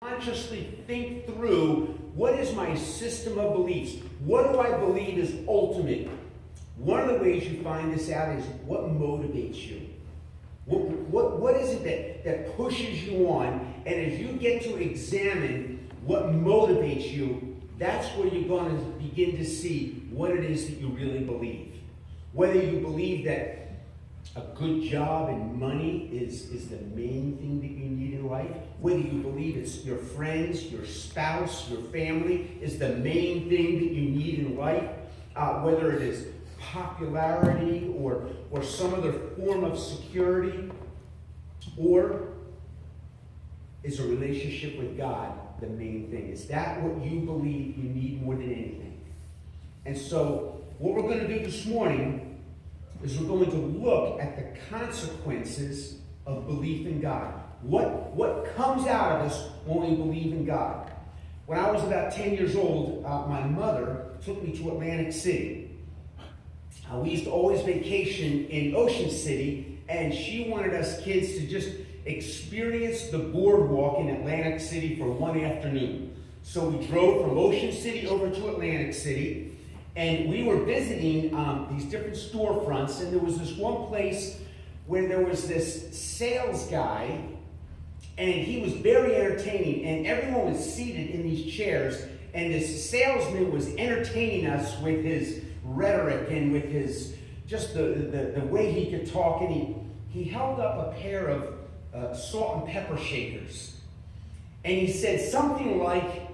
consciously think through, what is my system of beliefs? What do I believe is ultimate? One of the ways you find this out is what motivates you. What is it that pushes you on? And as you get to examine what motivates you, that's where you're going to begin to see what it is that you really believe. Whether you believe that a good job and money is the main thing that you need in life, whether you believe it's your friends, your spouse, your family is the main thing that you need in life, whether it is popularity or some other form of security, or is a relationship with God the main thing? Is that what you believe you need more than anything? And so what we're going to do this morning is we're going to look at the consequences of belief in God. What comes out of us when we believe in God? When I was about 10 years old, my mother took me to Atlantic City. We used to always vacation in Ocean City, and she wanted us kids to just experience the boardwalk in Atlantic City for one afternoon. So we drove from Ocean City over to Atlantic City, and we were visiting these different storefronts, and there was this one place where there was this sales guy, and he was very entertaining, and everyone was seated in these chairs, and this salesman was entertaining us with his rhetoric and with his, just the way he could talk, and he held up a pair of salt and pepper shakers, and he said something like,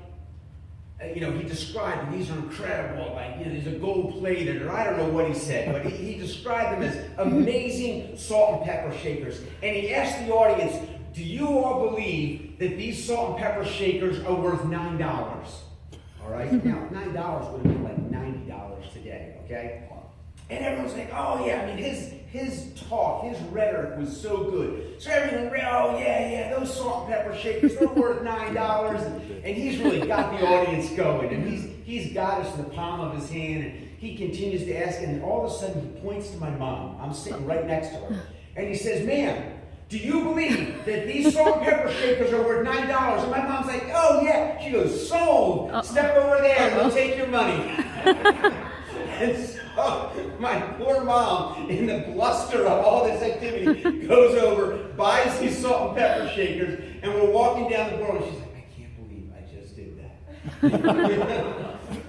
he described them, these are incredible, like, these are gold-plated, or I don't know what he said, but he described them as amazing salt and pepper shakers, and he asked the audience, do you all believe that these salt and pepper shakers are worth $9? All right? Now, $9 would have been like $90 today, okay? And everyone's like, oh yeah, I mean, his talk, his rhetoric was so good. So everyone, oh yeah, those salt and pepper shakers, they're worth $9. And he's really got the audience going. And he's got us in the palm of his hand. And he continues to ask, and all of a sudden he points to my mom. I'm sitting right next to her. And he says, ma'am, do you believe that these salt and pepper shakers are worth $9? And my mom's like, oh yeah. She goes, sold. Step over there and we'll take your money. And so my poor mom, in the bluster of all this activity, goes over, buys these salt and pepper shakers, and we're walking down the board, and she's like, I can't believe I just did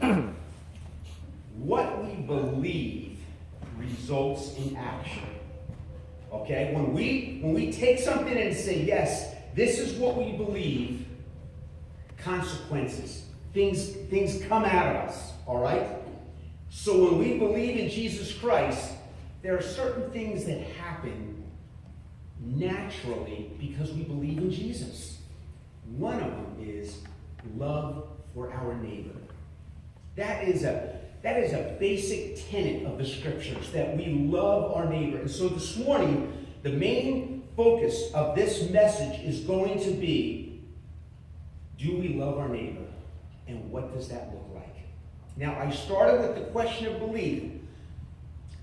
that. What we believe results in action. Okay? When we take something and say, yes, this is what we believe, consequences. Things come out of us. All right? So when we believe in Jesus Christ, there are certain things that happen naturally because we believe in Jesus. One of them is love for our neighbor. That is a basic tenet of the scriptures, that we love our neighbor. And so this morning, the main focus of this message is going to be, do we love our neighbor? And what does that look like? Now, I started with the question of belief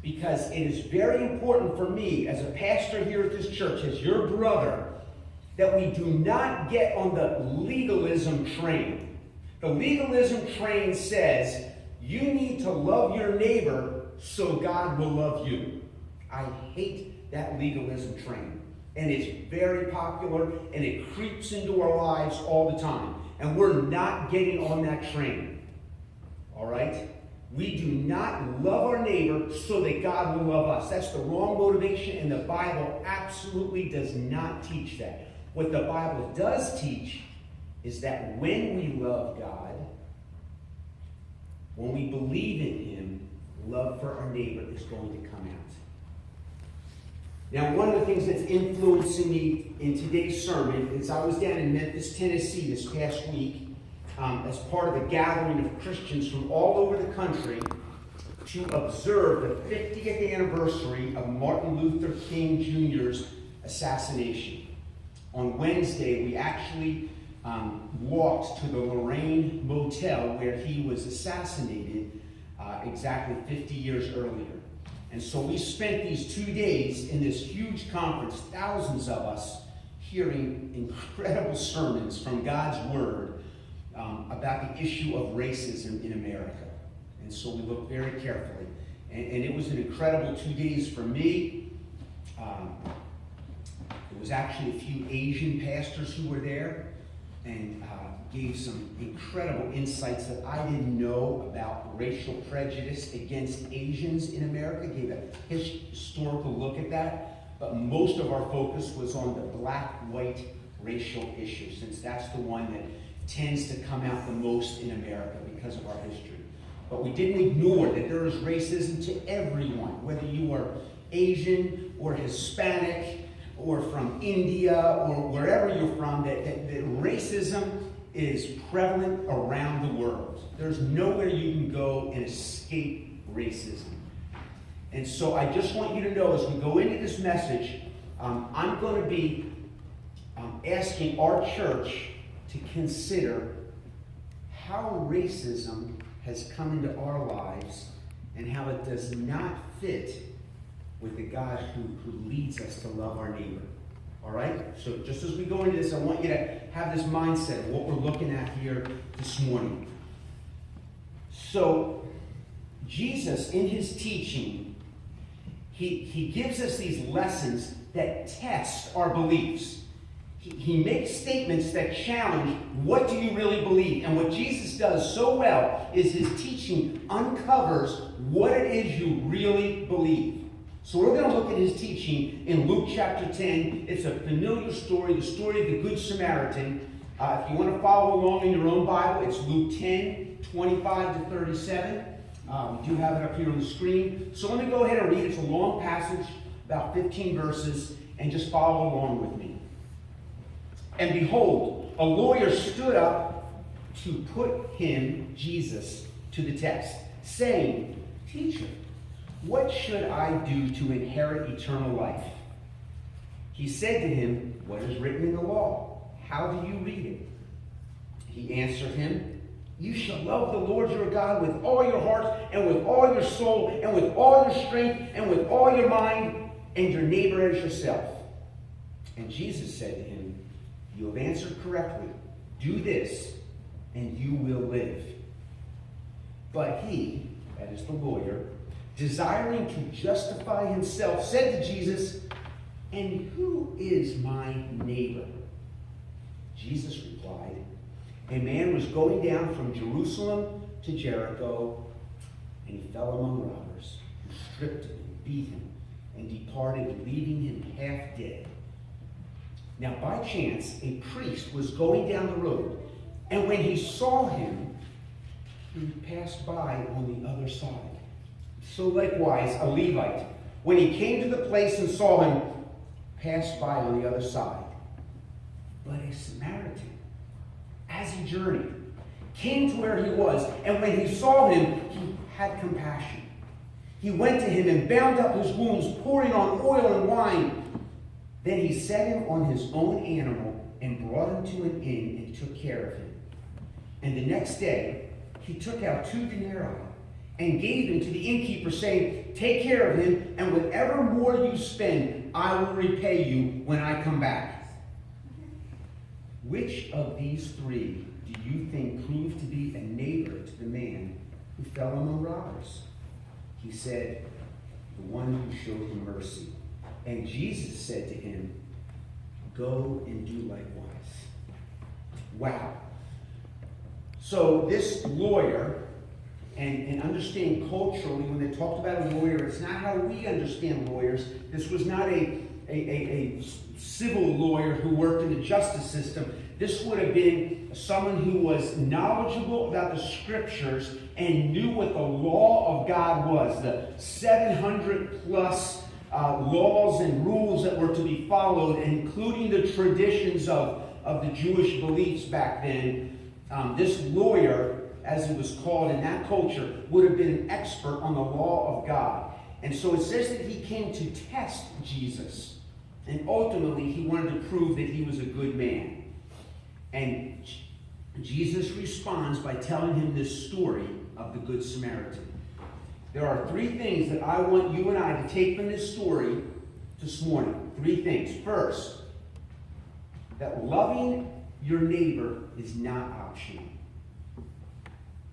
because it is very important for me as a pastor here at this church, as your brother, that we do not get on the legalism train. The legalism train says you need to love your neighbor so God will love you. I hate that legalism train. And it's very popular and it creeps into our lives all the time. And we're not getting on that train. All right? We do not love our neighbor so that God will love us. That's the wrong motivation, and the Bible absolutely does not teach that. What the Bible does teach is that when we love God, when we believe in Him, love for our neighbor is going to come out. Now, one of the things that's influencing me in today's sermon is I was down in Memphis, Tennessee this past week, as part of a gathering of Christians from all over the country to observe the 50th anniversary of Martin Luther King Jr.'s assassination. On Wednesday, we actually walked to the Lorraine Motel where he was assassinated exactly 50 years earlier. And so we spent these 2 days in this huge conference, thousands of us, hearing incredible sermons from God's Word about the issue of racism in America. And so we looked very carefully. And it was an incredible 2 days for me. There was actually a few Asian pastors who were there and gave some incredible insights that I didn't know about racial prejudice against Asians in America. Gave a historical look at that. But most of our focus was on the black-white racial issue, since that's the one that tends to come out the most in America because of our history. But we didn't ignore that there is racism to everyone, whether you are Asian or Hispanic or from India or wherever you're from, that racism is prevalent around the world. There's nowhere you can go and escape racism. And so I just want you to know, as we go into this message, I'm going to be asking our church to consider how racism has come into our lives and how it does not fit with the God who leads us to love our neighbor. All right? So just as we go into this, I want you to have this mindset of what we're looking at here this morning. So Jesus, in his teaching, he gives us these lessons that test our beliefs. He makes statements that challenge, what do you really believe? And what Jesus does so well is his teaching uncovers what it is you really believe. So we're going to look at his teaching in Luke chapter 10. It's a familiar story, the story of the Good Samaritan. If you want to follow along in your own Bible, it's Luke 10, 25 to 37. We do have it up here on the screen. So let me go ahead and read. It's a long passage, about 15 verses, and just follow along with me. And behold, a lawyer stood up to put him, Jesus, to the test, saying, Teacher, what should I do to inherit eternal life? He said to him, What is written in the law? How do you read it? He answered him, You shall love the Lord your God with all your heart and with all your soul and with all your strength and with all your mind, and your neighbor as yourself. And Jesus said to him, You have answered correctly. Do this, and you will live. But he, that is the lawyer, desiring to justify himself, said to Jesus, And who is my neighbor? Jesus replied, A man was going down from Jerusalem to Jericho, and he fell among robbers, who stripped him and beat him, and departed, leaving him half dead. Now, by chance, a priest was going down the road, and when he saw him, he passed by on the other side. So likewise, a Levite, when he came to the place and saw him, passed by on the other side. But a Samaritan, as he journeyed, came to where he was, and when he saw him, he had compassion. He went to him and bound up his wounds, pouring on oil and wine. Then he set him on his own animal and brought him to an inn and took care of him. And the next day he took out 2 denarii and gave them to the innkeeper, saying, Take care of him, and whatever more you spend, I will repay you when I come back. Which of these 3 do you think proved to be a neighbor to the man who fell among robbers? He said, The one who showed him mercy. And Jesus said to him, Go and do likewise. Wow. So this lawyer, and understand culturally, when they talked about a lawyer, it's not how we understand lawyers. This was not a civil lawyer who worked in the justice system. This would have been someone who was knowledgeable about the scriptures and knew what the law of God was, the 700 plus laws and rules that were to be followed, including the traditions of the Jewish beliefs back then. This lawyer, as he was called in that culture, would have been an expert on the law of God. And so it says that he came to test Jesus. And ultimately, he wanted to prove that he was a good man. And Jesus responds by telling him this story of the Good Samaritan. There are 3 things that I want you and I to take from this story this morning. 3 things. First, that loving your neighbor is not optional.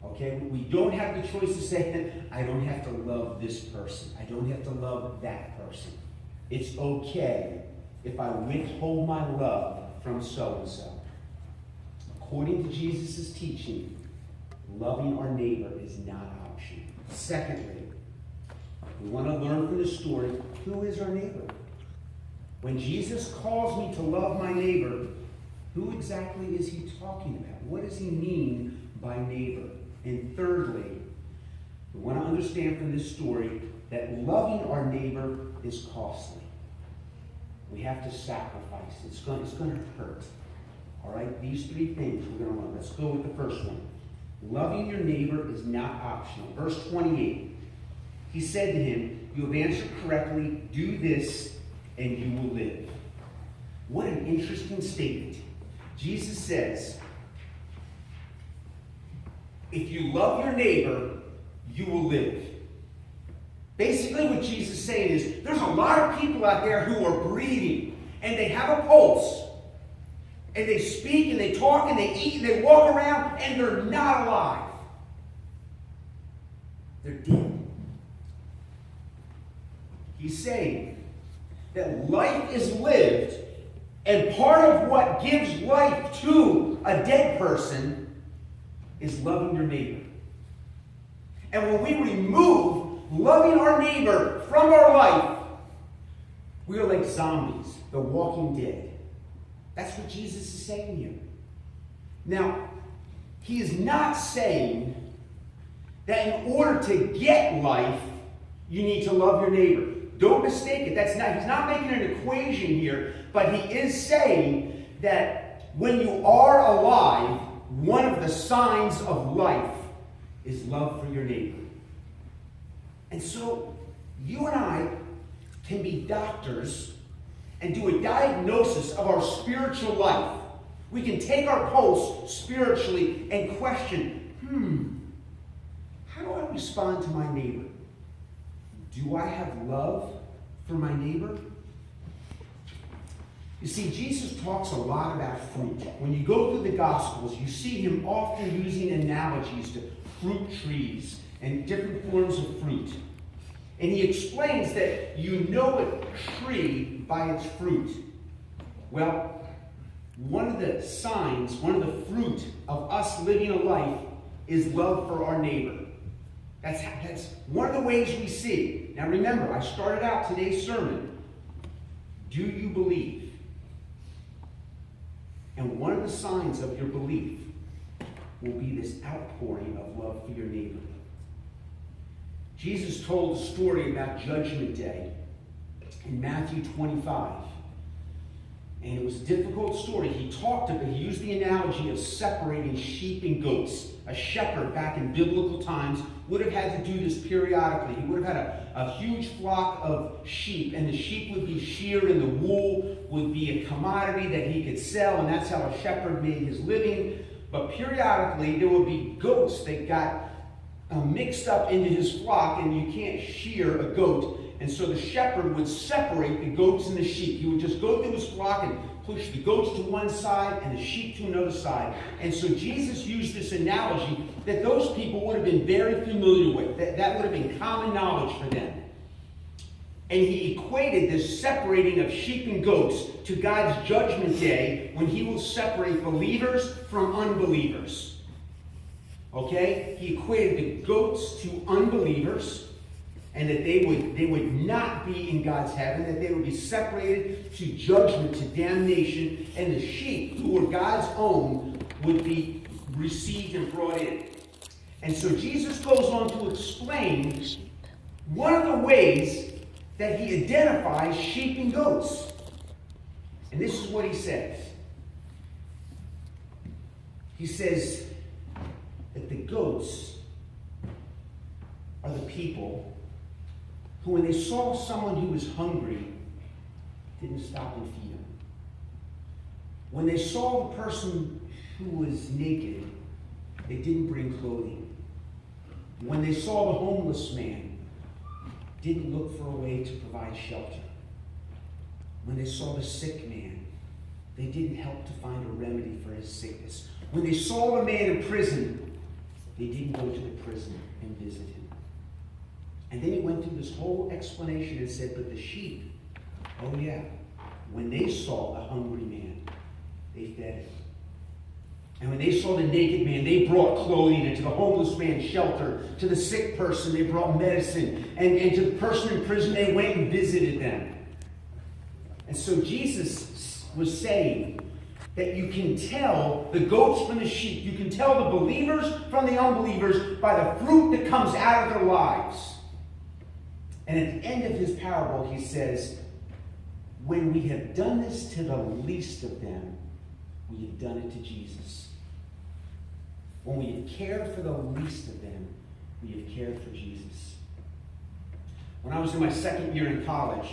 Okay? We don't have the choice to say, I don't have to love this person. I don't have to love that person. It's okay if I withhold my love from so-and-so. According to Jesus' teaching, loving our neighbor is not optional. Secondly, we want to learn from the story, who is our neighbor? When Jesus calls me to love my neighbor, who exactly is he talking about? What does he mean by neighbor? And thirdly, we want to understand from this story that loving our neighbor is costly. We have to sacrifice. It's going to hurt. All right? These three things we're going to learn. Let's go with the first one. Loving your neighbor is not optional. Verse 28. He said to him, you have answered correctly. Do this and you will live. What an interesting statement. Jesus says, if you love your neighbor, you will live. Basically what Jesus is saying is, there's a lot of people out there who are breathing, and they have a pulse, and they speak, and they talk, and they eat, and they walk around, and they're not alive. They're dead. He's saying that life is lived, and part of what gives life to a dead person is loving your neighbor. And when we remove loving our neighbor from our life, we are like zombies, the walking dead. That's what Jesus is saying here. Now, he is not saying that in order to get life, you need to love your neighbor. Don't mistake it. He's not making an equation here, but he is saying that when you are alive, one of the signs of life is love for your neighbor. And so, you and I can be doctors and do a diagnosis of our spiritual life. We can take our pulse spiritually and question, how do I respond to my neighbor? Do I have love for my neighbor? You see, Jesus talks a lot about fruit. When you go through the Gospels, you see him often using analogies to fruit trees and different forms of fruit. And he explains that you know a tree by its fruit. Well, one of the signs, one of the fruit of us living a life is love for our neighbor. That's one of the ways we see. Now remember, I started out today's sermon. Do you believe? And one of the signs of your belief will be this outpouring of love for your neighbor. Jesus told a story about Judgment Day in Matthew 25. And it was a difficult story. He used the analogy of separating sheep and goats. A shepherd back in biblical times would have had to do this periodically. He would have had a huge flock of sheep, and the sheep would be sheared, and the wool would be a commodity that he could sell, and that's how a shepherd made his living. But periodically, there would be goats that got mixed up into his flock, and you can't shear a goat. And so the shepherd would separate the goats and the sheep. He would just go through his flock and push the goats to one side and the sheep to another side. And so Jesus used this analogy that those people would have been very familiar with. That would have been common knowledge for them. And he equated this separating of sheep and goats to God's judgment day, when he will separate believers from unbelievers. Okay? He equated the goats to unbelievers, and that they would not be in God's heaven, that they would be separated to judgment, to damnation, and the sheep, who were God's own, would be received and brought in. And so Jesus goes on to explain one of the ways that he identifies sheep and goats. And this is what he says. He says that the goats are the people who, when they saw someone who was hungry, didn't stop and feed him. When they saw the person who was naked, they didn't bring clothing. When they saw the homeless man, didn't look for a way to provide shelter. When they saw the sick man, they didn't help to find a remedy for his sickness. When they saw the man in prison, they didn't go to the prison and visit him. And then he went through this whole explanation and said, but the sheep, oh yeah, when they saw a hungry man, they fed him. And when they saw the naked man, they brought clothing, and to the homeless man, shelter. To the sick person, they brought medicine. And to the person in prison, they went and visited them. And so Jesus was saying that you can tell the goats from the sheep. You can tell the believers from the unbelievers by the fruit that comes out of their lives. And at the end of his parable, he says, when we have done this to the least of them, we have done it to Jesus. When we have cared for the least of them, we have cared for Jesus. When I was in my second year in college,